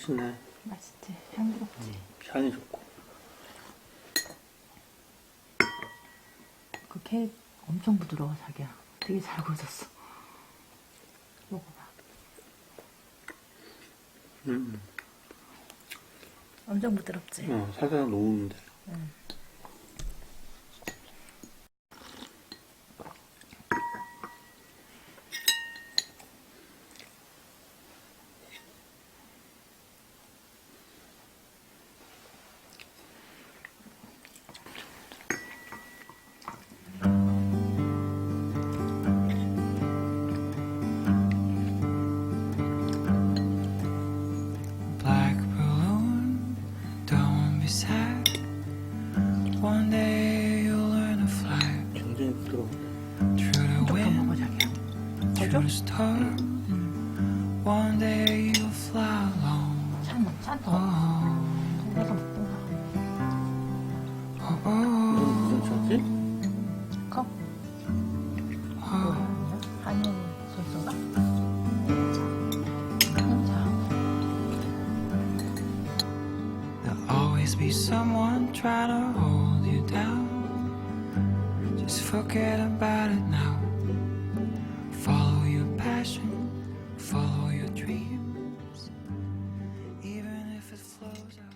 맛있네. 맛있지? 향기롭지? 향이 좋고. 그 케이크 엄청 부드러워, 자기야. 되게 잘 구워졌어. 먹어봐. 엄청 부드럽지? 살살 녹는데. Black balloon, don't be sad. One day you'll learn to fly 굉장히 부드러운데. through the 더 wind, 먹어, 자기야. through the storm. One day you'll fly alone. 찬 더. Oh, 그래서 먹던가. oh, 이건 oh, 무슨 차지? 컵? oh. 한인 소스인가? 한인차. There'll always be someone trying to hold you down. Just forget about it now. Follow your passion, follow your dreams, even if it flows up.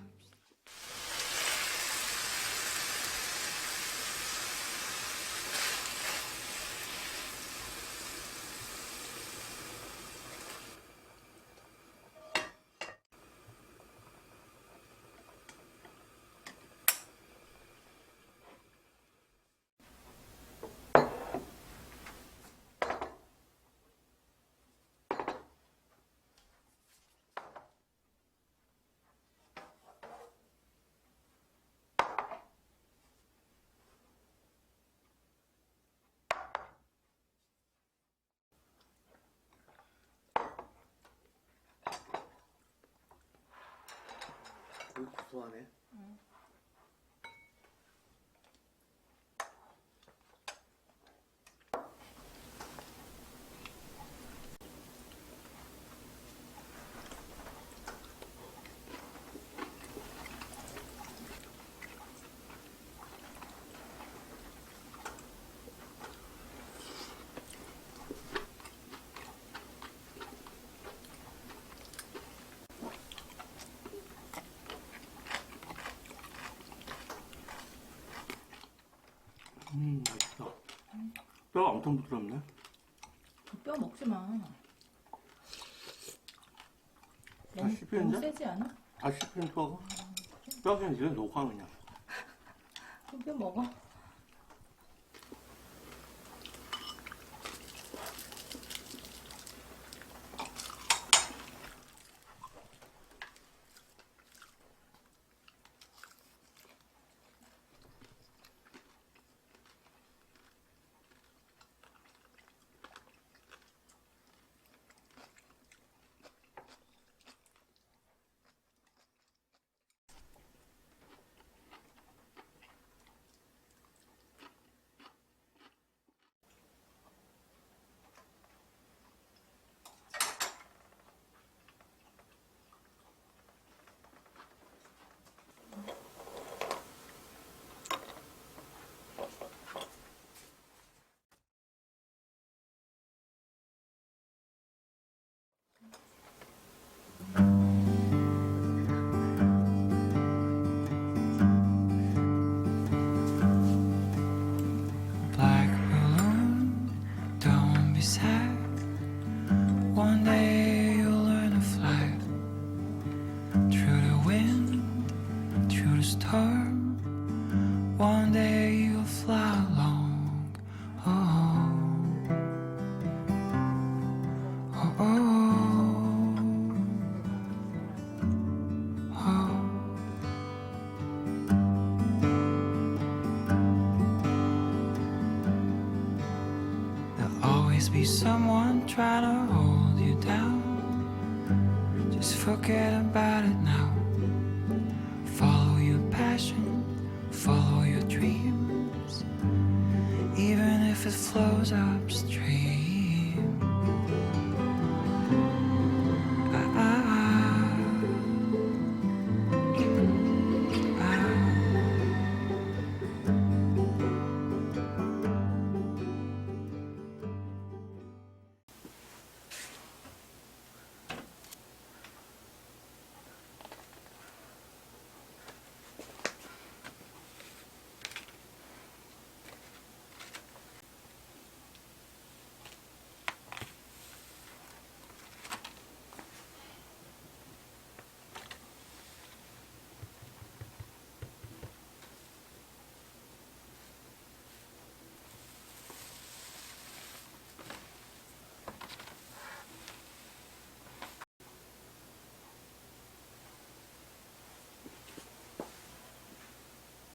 되게 고소하네. 맛있다. 뼈가 엄청 부드럽네. 뼈 먹지 마. 너무 씹히는데? 세지 않아? 씹히는 뼈가? 뼈가 그냥 이래 녹아 그냥. 뼈 먹어. Black balloon, don't be sad. One day you'll learn to fly through the wind, through the storm. One day you'll fly along. Oh, oh, oh, oh. There'll always be someone trying to hold you down. Just forget about it now. Follow your passion, follow your dreams, even if it flows upstream.